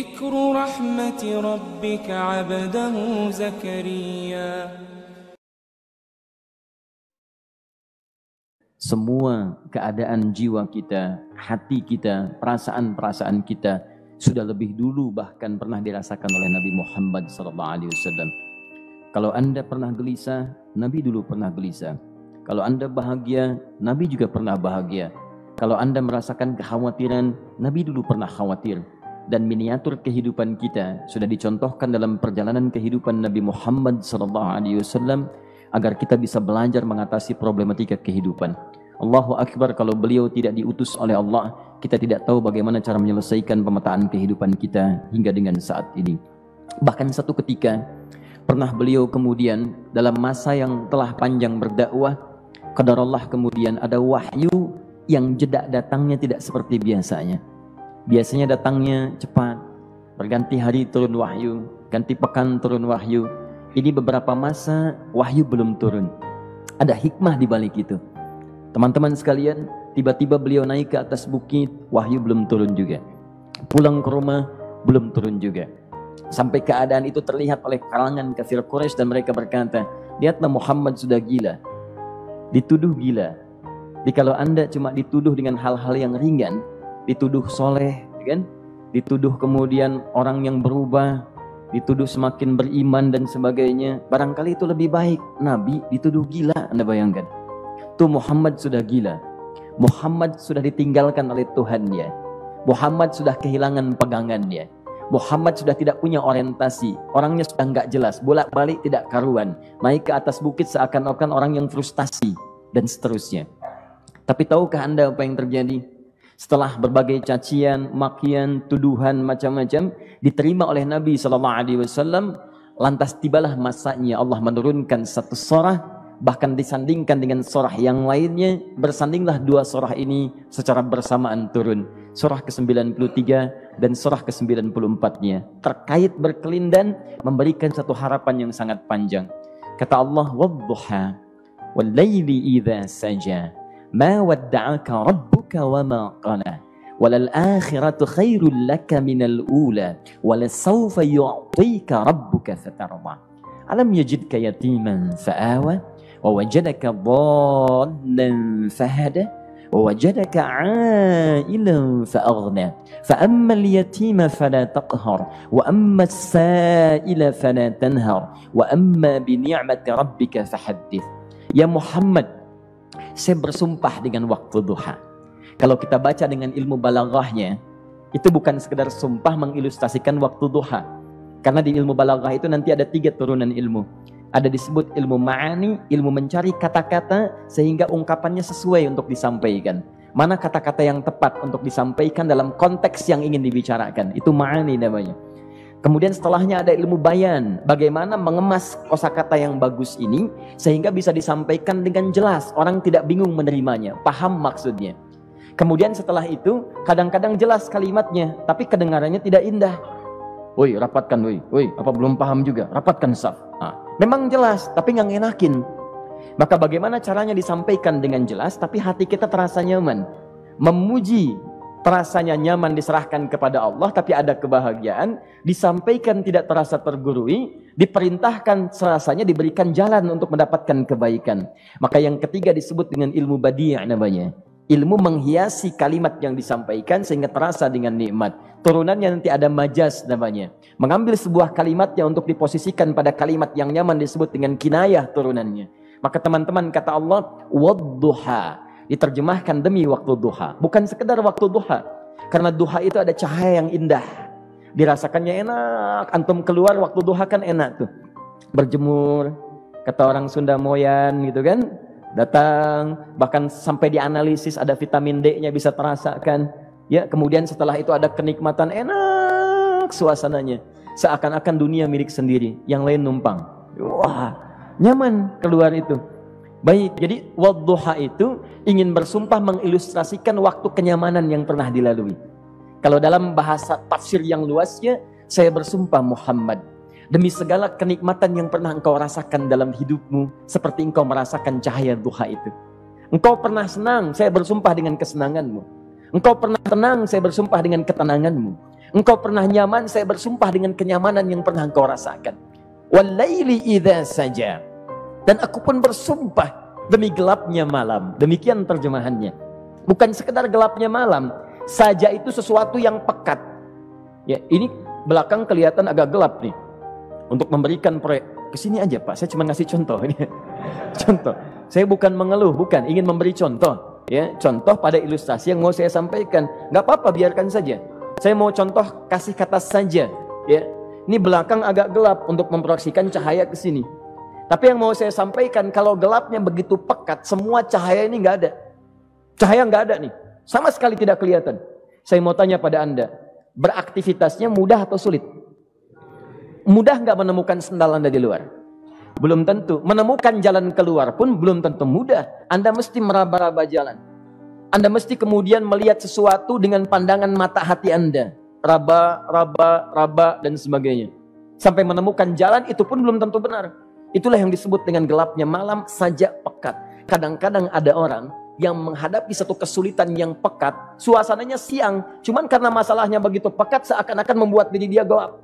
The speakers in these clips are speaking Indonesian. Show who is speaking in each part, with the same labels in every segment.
Speaker 1: ذكر رحمة ربك عبده زكريا.
Speaker 2: Semua keadaan jiwa kita, hati kita, perasaan-perasaan kita sudah lebih dulu bahkan pernah dirasakan oleh Nabi Muhammad SAW. Kalau Anda pernah gelisah, Nabi dulu pernah gelisah. Kalau Anda bahagia, Nabi juga pernah bahagia. Kalau Anda merasakan kekhawatiran, Nabi dulu pernah khawatir. Dan miniatur kehidupan kita sudah dicontohkan dalam perjalanan kehidupan Nabi Muhammad SAW agar kita bisa belajar mengatasi problematika kehidupan. Allahu Akbar, kalau beliau tidak diutus oleh Allah, kita tidak tahu bagaimana cara menyelesaikan pemetaan kehidupan kita hingga dengan saat ini. Bahkan satu ketika pernah beliau kemudian dalam masa yang telah panjang berdakwah, qadarullah kemudian ada wahyu yang jeda datangnya tidak seperti biasanya. Biasanya datangnya cepat, berganti hari turun wahyu, ganti pekan turun wahyu. Ini beberapa masa wahyu belum turun. Ada hikmah di balik itu. Teman-teman sekalian, tiba-tiba beliau naik ke atas bukit, wahyu belum turun juga. Pulang ke rumah, belum turun juga. Sampai keadaan itu terlihat oleh kalangan kafir Quraisy dan mereka berkata, lihatlah Muhammad sudah gila. Dituduh gila. Jadi kalau Anda cuma dituduh dengan hal-hal yang ringan, dituduh soleh, kan? Dituduh kemudian orang yang berubah, dituduh semakin beriman dan sebagainya, barangkali itu lebih baik. Nabi dituduh gila, Anda bayangkan. Tuh Muhammad sudah gila. Muhammad sudah ditinggalkan oleh Tuhannya. Muhammad sudah kehilangan pegangannya. Muhammad sudah tidak punya orientasi. Orangnya sudah nggak jelas, bolak-balik tidak karuan. Naik ke atas bukit seakan-akan orang yang frustasi dan seterusnya. Tapi tahukah Anda apa yang terjadi? Setelah berbagai cacian, makian, tuduhan macam-macam diterima oleh Nabi SAW, lantas tibalah masanya Allah menurunkan satu surah, bahkan disandingkan dengan surah yang lainnya, bersandinglah dua surah ini secara bersamaan turun. Surah ke-93 dan surah ke-94-nya terkait berkelindan, memberikan satu harapan yang sangat panjang. Kata Allah, "Wadduha wal laili idza saja, ma wadda'aka rabbuka wa ma qala, walal akhiratu khairul laka minal ula, walasawfa yu'tika rabbuka fatarda. Alam yajidka yatiman fa'awa, ووجدك ضالا فهدى ووجدك عائلا فأغنى فأما اليتيم فلا تقهر وأما السائل فلا تنهر وأما بنعمة ربك فحدث." Ya Muhammad, saya bersumpah dengan waktu duha. Kalau kita baca dengan ilmu balaghahnya, itu bukan sekedar sumpah mengilustrasikan waktu duha. Karena di ilmu balaghah itu nanti ada 3 turunan ilmu. Ada disebut ilmu ma'ani, ilmu mencari kata-kata sehingga ungkapannya sesuai untuk disampaikan. Mana kata-kata yang tepat untuk disampaikan dalam konteks yang ingin dibicarakan. Itu ma'ani namanya. Kemudian setelahnya ada ilmu bayan. Bagaimana mengemas kosakata yang bagus ini sehingga bisa disampaikan dengan jelas. Orang tidak bingung menerimanya, paham maksudnya. Kemudian setelah itu kadang-kadang jelas kalimatnya, tapi kedengarannya tidak indah. Woi, rapatkan, woi, apa belum paham juga? Rapatkan saf. Memang jelas, tapi nggak ngenakin. Maka bagaimana caranya disampaikan dengan jelas, tapi hati kita terasa nyaman. Memuji terasanya nyaman diserahkan kepada Allah, tapi ada kebahagiaan. Disampaikan tidak terasa tergurui, diperintahkan serasanya diberikan jalan untuk mendapatkan kebaikan. Maka yang ketiga disebut dengan ilmu badi' namanya. Ilmu menghiasi kalimat yang disampaikan sehingga terasa dengan nikmat. Turunannya nanti ada majaz namanya. Mengambil sebuah kalimatnya untuk diposisikan pada kalimat yang nyaman disebut dengan kinayah turunannya. Maka teman-teman kata Allah, wadduha, diterjemahkan demi waktu duha. Bukan sekedar waktu duha. Karena duha itu ada cahaya yang indah. Dirasakannya enak. Antum keluar waktu duha kan enak tuh. Berjemur, kata orang Sunda moyan gitu kan. Datang, bahkan sampai dianalisis ada vitamin D-nya bisa terasakan. Ya, kemudian setelah itu ada kenikmatan enak suasananya. Seakan-akan dunia milik sendiri, yang lain numpang. Wah, nyaman keluar itu. Baik, jadi wadduha itu ingin bersumpah mengilustrasikan waktu kenyamanan yang pernah dilalui. Kalau dalam bahasa tafsir yang luasnya, saya bersumpah Muhammad, demi segala kenikmatan yang pernah engkau rasakan dalam hidupmu, seperti engkau merasakan cahaya duha itu. Engkau pernah senang, saya bersumpah dengan kesenanganmu. Engkau pernah tenang, saya bersumpah dengan ketenanganmu. Engkau pernah nyaman, saya bersumpah dengan kenyamanan yang pernah engkau rasakan. Wal-laili idza saja. Dan aku pun bersumpah demi gelapnya malam. Demikian terjemahannya. Bukan sekedar gelapnya malam, saja itu sesuatu yang pekat. Ya, ini belakang kelihatan agak gelap nih. Untuk memberikan proyek, kesini aja Pak, saya cuma ngasih contoh ini. Contoh. Saya bukan mengeluh, bukan, ingin memberi contoh. Ya, contoh pada ilustrasi yang mau saya sampaikan. Nggak apa-apa, biarkan saja. Saya mau contoh kasih kata saja. Ya, ini belakang agak gelap untuk memproyeksikan cahaya ke sini. Tapi yang mau saya sampaikan, kalau gelapnya begitu pekat, semua cahaya ini nggak ada. Cahaya nggak ada nih, sama sekali tidak kelihatan. Saya mau tanya pada Anda, beraktivitasnya mudah atau sulit? Mudah nggak menemukan sendal Anda di luar? Belum tentu. Menemukan jalan keluar pun belum tentu mudah. Anda mesti meraba-raba jalan. Anda mesti kemudian melihat sesuatu dengan pandangan mata hati Anda. Raba, dan sebagainya. Sampai menemukan jalan itu pun belum tentu benar. Itulah yang disebut dengan gelapnya malam saja pekat. Kadang-kadang ada orang yang menghadapi satu kesulitan yang pekat, suasananya siang, cuman karena masalahnya begitu pekat seakan-akan membuat diri dia gelap.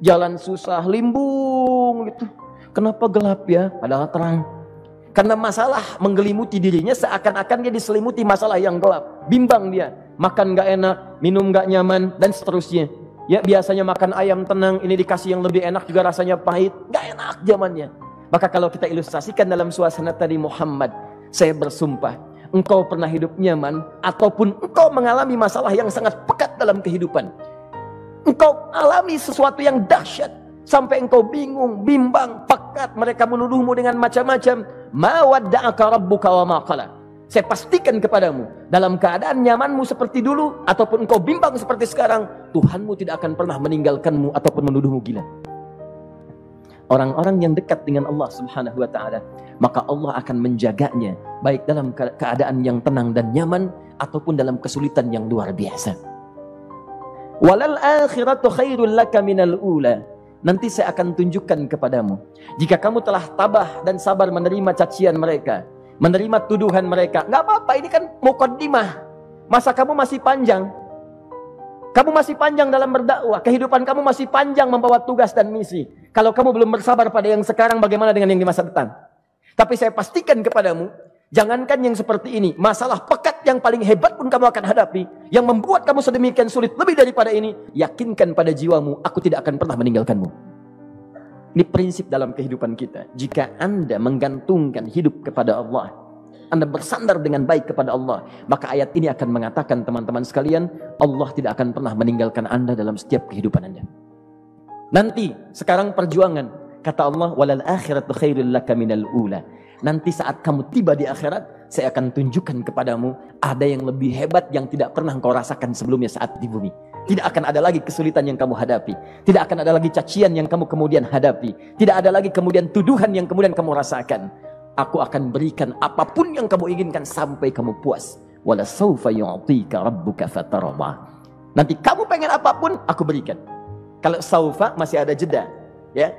Speaker 2: Jalan susah, limbung gitu. Kenapa gelap ya? Padahal terang. Karena masalah menggelimuti dirinya seakan-akan dia diselimuti masalah yang gelap. Bimbang dia, makan gak enak, minum gak nyaman, dan seterusnya. Ya, biasanya makan ayam tenang, ini dikasih yang lebih enak juga rasanya pahit, gak enak zamannya. Maka kalau kita ilustrasikan dalam suasana tadi Muhammad, saya bersumpah, engkau pernah hidup nyaman ataupun engkau mengalami masalah yang sangat pekat dalam kehidupan. Engkau alami sesuatu yang dahsyat sampai engkau bingung, bimbang, pekat, mereka menuduhmu dengan macam-macam. Ma wadda'aka rabbuka wa ma qala. Saya pastikan kepadamu, dalam keadaan nyamanmu seperti dulu ataupun engkau bimbang seperti sekarang, Tuhanmu tidak akan pernah meninggalkanmu ataupun menuduhmu gila. Orang-orang yang dekat dengan Allah Subhanahu wa taala, maka Allah akan menjaganya baik dalam keadaan yang tenang dan nyaman ataupun dalam kesulitan yang luar biasa. Walal akhiratu khairul laka minal ula. Nanti saya akan tunjukkan kepadamu, jika kamu telah tabah dan sabar menerima cacian mereka, menerima tuduhan mereka, nggak apa-apa, ini kan muqaddimah. Masa kamu masih panjang. Kamu masih panjang dalam berdakwah, kehidupan kamu masih panjang membawa tugas dan misi. Kalau kamu belum bersabar pada yang sekarang, bagaimana dengan yang di masa depan? Tapi saya pastikan kepadamu, jangankan yang seperti ini, masalah pekat yang paling hebat pun kamu akan hadapi, yang membuat kamu sedemikian sulit lebih daripada ini, yakinkan pada jiwamu, aku tidak akan pernah meninggalkanmu. Ini prinsip dalam kehidupan kita. Jika Anda menggantungkan hidup kepada Allah, Anda bersandar dengan baik kepada Allah, maka ayat ini akan mengatakan, teman-teman sekalian, Allah tidak akan pernah meninggalkan Anda dalam setiap kehidupan Anda. Nanti, sekarang perjuangan, kata Allah, walal akhiratu khairul laka minal ula. Nanti saat kamu tiba di akhirat, saya akan tunjukkan kepadamu ada yang lebih hebat yang tidak pernah engkau rasakan sebelumnya saat di bumi. Tidak akan ada lagi kesulitan yang kamu hadapi. Tidak akan ada lagi cacian yang kamu kemudian hadapi. Tidak ada lagi kemudian tuduhan yang kemudian kamu rasakan. Aku akan berikan apapun yang kamu inginkan sampai kamu puas. Wala sawfa yu'tika rabbuka fatarda. Nanti kamu pengen apapun, aku berikan. Kalau saufa masih ada jeda, ya.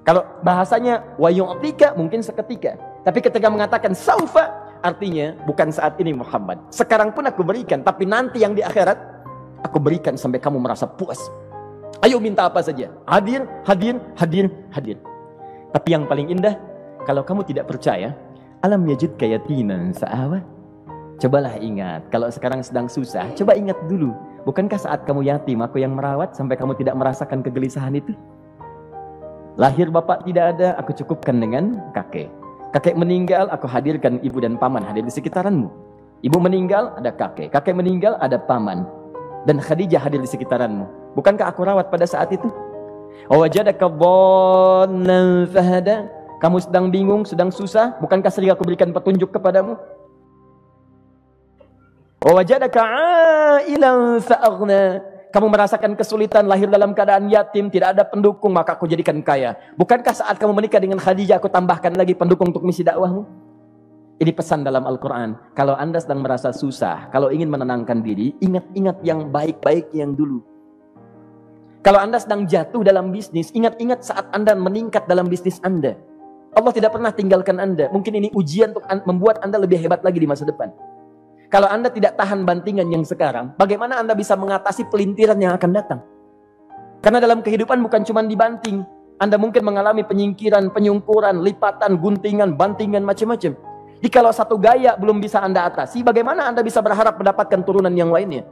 Speaker 2: Kalau bahasanya wa yu'tika mungkin seketika. Tapi ketika mengatakan saufa, artinya bukan saat ini Muhammad. Sekarang pun aku berikan, tapi nanti yang di akhirat aku berikan sampai kamu merasa puas. Ayo minta apa saja. Hadir, hadir, hadir, hadir. Tapi yang paling indah, kalau kamu tidak percaya, alam yajidka yatiman fa'awa. Cobalah ingat, kalau sekarang sedang susah, coba ingat dulu. Bukankah saat kamu yatim, aku yang merawat sampai kamu tidak merasakan kegelisahan itu? Lahir bapak tidak ada, aku cukupkan dengan kakek. Kakek meninggal, aku hadirkan ibu dan paman hadir di sekitaranmu. Ibu meninggal, ada kakek. Kakek meninggal, ada paman. Dan Khadijah hadir di sekitaranmu. Bukankah aku rawat pada saat itu? Wajadaka dhallan fahada. Kamu sedang bingung, sedang susah, bukankah sering aku berikan petunjuk kepadamu? Wajadaka ailan fa'aghna. Kamu merasakan kesulitan, lahir dalam keadaan yatim, tidak ada pendukung, maka aku jadikan kaya. Bukankah saat kamu menikah dengan Khadijah, aku tambahkan lagi pendukung untuk misi dakwahmu? Ini pesan dalam Al-Quran. Kalau Anda sedang merasa susah, kalau ingin menenangkan diri, ingat-ingat yang baik-baik yang dulu. Kalau Anda sedang jatuh dalam bisnis, ingat-ingat saat Anda meningkat dalam bisnis Anda. Allah tidak pernah tinggalkan Anda. Mungkin ini ujian untuk membuat Anda lebih hebat lagi di masa depan. Kalau Anda tidak tahan bantingan yang sekarang, bagaimana Anda bisa mengatasi pelintiran yang akan datang? Karena dalam kehidupan bukan cuma dibanting. Anda mungkin mengalami penyingkiran, penyungkuran, lipatan, guntingan, bantingan, macam-macam. Jadi kalau satu gaya belum bisa Anda atasi, bagaimana Anda bisa berharap mendapatkan turunan yang lainnya?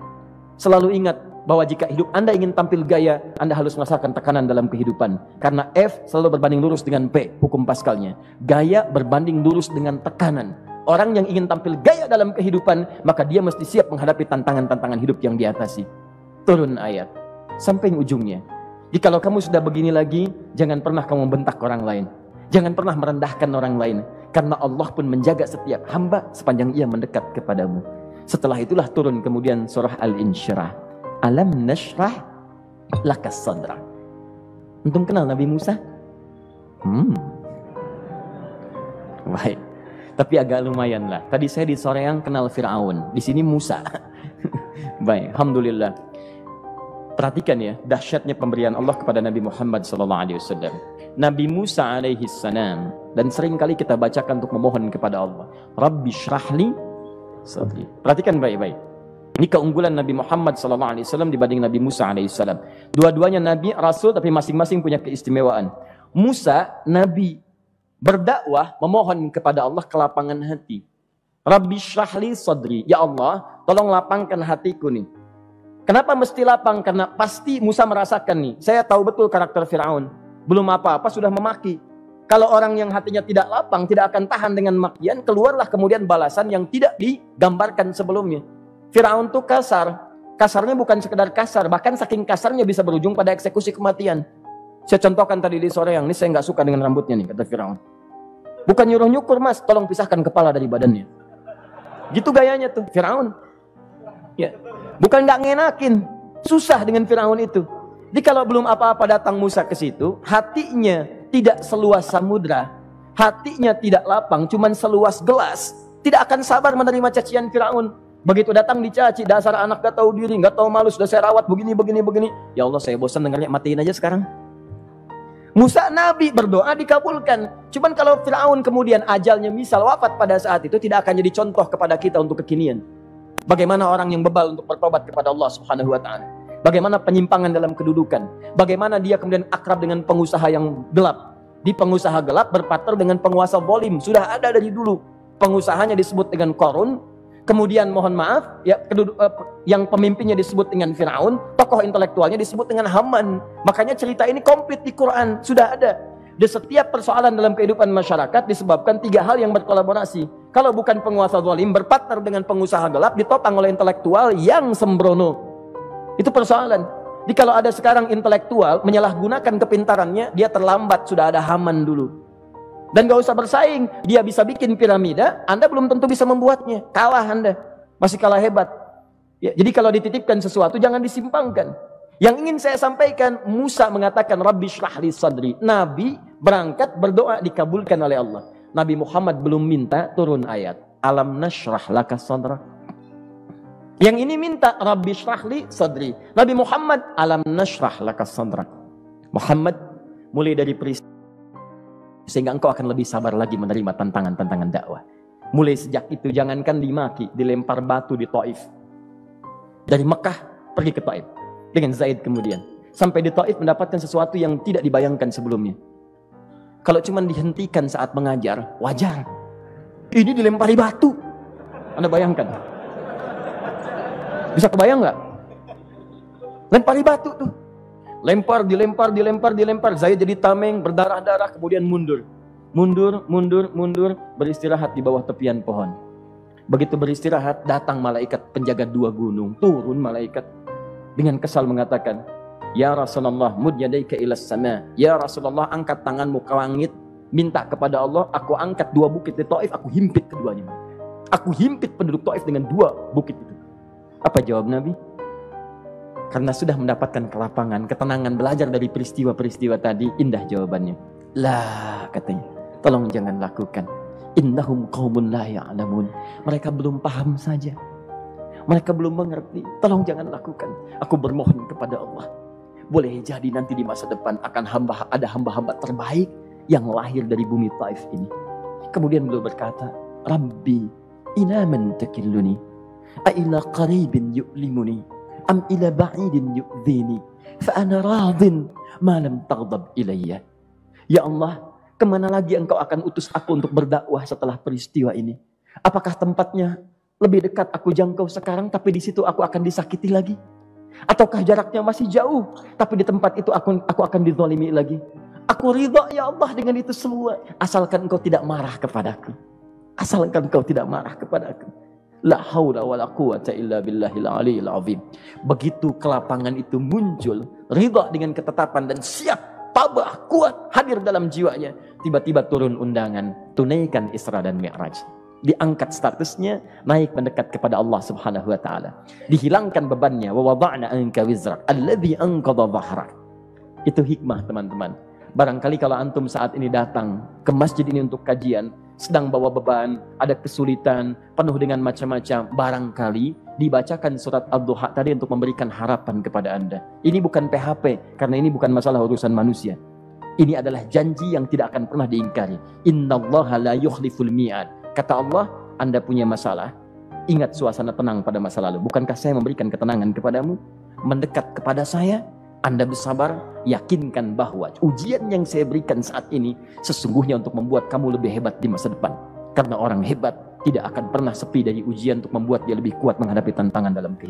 Speaker 2: Selalu ingat bahwa jika hidup Anda ingin tampil gaya, Anda harus merasakan tekanan dalam kehidupan. Karena F selalu berbanding lurus dengan P, hukum Pascalnya. Gaya berbanding lurus dengan tekanan. Orang yang ingin tampil gaya dalam kehidupan, maka dia mesti siap menghadapi tantangan-tantangan hidup yang diatasi. Turun ayat sampai ujungnya. Jadi kalau kamu sudah begini lagi, jangan pernah kamu bentak orang lain. Jangan pernah merendahkan orang lain. Karena Allah pun menjaga setiap hamba sepanjang ia mendekat kepadamu. Setelah itulah turun kemudian surah Al-Insyirah. Alam nashrah lakas sadra. Antum kenal Nabi Musa? Baik. Tapi agak lumayan lah. Tadi saya di Soreang kenal Fir'aun. Di sini Musa. Baik, alhamdulillah. Perhatikan ya, dahsyatnya pemberian Allah kepada Nabi Muhammad SAW. Nabi Musa alaihi salam, dan sering kali kita bacakan untuk memohon kepada Allah. Rabbi syrahli sadri. Perhatikan baik-baik. Ini keunggulan Nabi Muhammad SAW dibanding Nabi Musa alaihissalam. Dua-duanya Nabi, Rasul, tapi masing-masing punya keistimewaan. Musa, Nabi, berdakwah, memohon kepada Allah kelapangan hati. Rabbi syrahli sadri. Ya Allah, tolong lapangkan hatiku nih. Kenapa mesti lapang? Karena pasti Musa merasakan nih. Saya tahu betul karakter Fir'aun. Belum apa-apa sudah memaki. Kalau orang yang hatinya tidak lapang, tidak akan tahan dengan makian, keluarlah kemudian balasan yang tidak digambarkan sebelumnya. Fir'aun tuh kasar. Kasarnya bukan sekedar kasar, bahkan saking kasarnya bisa berujung pada eksekusi kematian. Saya contohkan tadi di sore yang ini, saya nggak suka dengan rambutnya nih, kata Fir'aun. Bukan nyuruh nyukur mas, tolong pisahkan kepala dari badannya. Gitu gayanya tuh, Fir'aun. Ya, bukan nggak ngenakin, susah dengan Fir'aun itu. Jadi kalau belum apa-apa datang Musa ke situ, hatinya tidak seluas samudra, hatinya tidak lapang, cuman seluas gelas, tidak akan sabar menerima cacian Fir'aun. Begitu datang dicaci, dasar anak gak tahu diri, gak tahu malu, sudah saya rawat begini. Ya Allah, saya bosan dengarnya, matiin aja sekarang. Musa Nabi berdoa dikabulkan. Cuman kalau Fir'aun kemudian ajalnya misal wafat pada saat itu, tidak akan jadi contoh kepada kita untuk kekinian. Bagaimana orang yang bebal untuk bertobat kepada Allah Subhanahu wa ta'ala. Bagaimana penyimpangan dalam kedudukan. Bagaimana dia kemudian akrab dengan pengusaha yang gelap. Di pengusaha gelap berpartner dengan penguasa zalim. Sudah ada dari dulu. Pengusahanya disebut dengan Qarun. Kemudian mohon maaf, ya, yang pemimpinnya disebut dengan Fir'aun, tokoh intelektualnya disebut dengan Haman. Makanya cerita ini komplit di Quran, sudah ada. Di setiap persoalan dalam kehidupan masyarakat disebabkan tiga hal yang berkolaborasi. Kalau bukan penguasa zalim, berpartner dengan pengusaha gelap, ditopang oleh intelektual yang sembrono. Itu persoalan. Jadi kalau ada sekarang intelektual menyalahgunakan kepintarannya, dia terlambat, sudah ada Haman dulu. Dan gak usah bersaing, dia bisa bikin piramida, Anda belum tentu bisa membuatnya. Kalah Anda, masih kalah hebat. Ya, jadi kalau dititipkan sesuatu jangan disimpangkan. Yang ingin saya sampaikan, Musa mengatakan Rabbi syrahli sadri. Nabi berangkat berdoa dikabulkan oleh Allah. Nabi Muhammad belum minta turun ayat. Alam nashrah laka sadra. Yang ini minta Rabbi syrahli sadri. Nabi Muhammad alam nashrah laka sadra. Muhammad mulai dari peristiwa sehingga engkau akan lebih sabar lagi menerima tantangan-tantangan dakwah. Mulai sejak itu jangankan dimaki, dilempar batu di Taif. Dari Mekah pergi ke Taif dengan Zaid kemudian. Sampai di Taif mendapatkan sesuatu yang tidak dibayangkan sebelumnya. Kalau cuma dihentikan saat mengajar, wajar. Ini dilempari batu. Anda bayangkan? Bisa kebayang nggak? Lempari batu tuh. Lempar, dilempar. Zaid jadi tameng, berdarah-darah, kemudian mundur. Mundur, beristirahat di bawah tepian pohon. Begitu beristirahat, datang malaikat penjaga dua gunung. Turun malaikat dengan kesal mengatakan, Ya Rasulullah, mud yadaika ilas sama. Ya Rasulullah, angkat tanganmu ke langit, minta kepada Allah, aku angkat dua bukit di Taif, aku himpit keduanya. Aku himpit penduduk Taif dengan dua bukit itu. Apa jawab Nabi? Karena sudah mendapatkan kelapangan, ketenangan, belajar dari peristiwa-peristiwa tadi, indah jawabannya. Lah, katanya, tolong jangan lakukan. Innahum qaumun la ya'lamun. Mereka belum paham saja. Mereka belum mengerti. Tolong jangan lakukan. Aku bermohon kepada Allah. Boleh jadi nanti di masa depan akan ada hamba-hamba terbaik yang lahir dari bumi Taif ini. Kemudian beliau berkata, Rabbi, ila man takilluni. A ila qaribin yu'limuni am ila ba'idin yu'dhini fa ana radin ma lam taghdab ilayya. Ya Allah, kemana lagi engkau akan utus aku untuk berdakwah setelah peristiwa ini? Apakah tempatnya lebih dekat aku jangkau sekarang, tapi di situ aku akan disakiti lagi? Ataukah jaraknya masih jauh, tapi di tempat itu aku akan dizalimi lagi? Aku ridha ya Allah dengan itu semua, asalkan engkau tidak marah kepadaku. Asalkan engkau tidak marah kepadaku. La haula wala quwata illa billahil aliyil azim. Begitu kelapangan itu muncul, ridha dengan ketetapan dan siap, tabah, kuat, hadir dalam jiwanya. Tiba-tiba turun undangan, tunaikan Isra dan Mi'raj. Diangkat statusnya, naik mendekat kepada Allah Subhanahu wa taala. Dihilangkan bebannya, wa wada'na anka wizrak alladzi anqadha dhahrak. Itu hikmah, teman-teman. Barangkali kalau antum saat ini datang ke masjid ini untuk kajian, sedang bawa beban, ada kesulitan, penuh dengan macam-macam, barangkali dibacakan surat Ad-Duha tadi untuk memberikan harapan kepada Anda. Ini bukan PHP, karena ini bukan masalah urusan manusia. Ini adalah janji yang tidak akan pernah diingkari. Innallaha la yukhliful mi'ad. Kata Allah, Anda punya masalah, ingat suasana tenang pada masa lalu. Bukankah saya memberikan ketenangan kepadamu? Mendekat kepada saya, Anda bersabar, yakinkan bahwa ujian yang saya berikan saat ini sesungguhnya untuk membuat kamu lebih hebat di masa depan. Karena orang hebat tidak akan pernah sepi dari ujian untuk membuat dia lebih kuat menghadapi tantangan dalam kehidupan.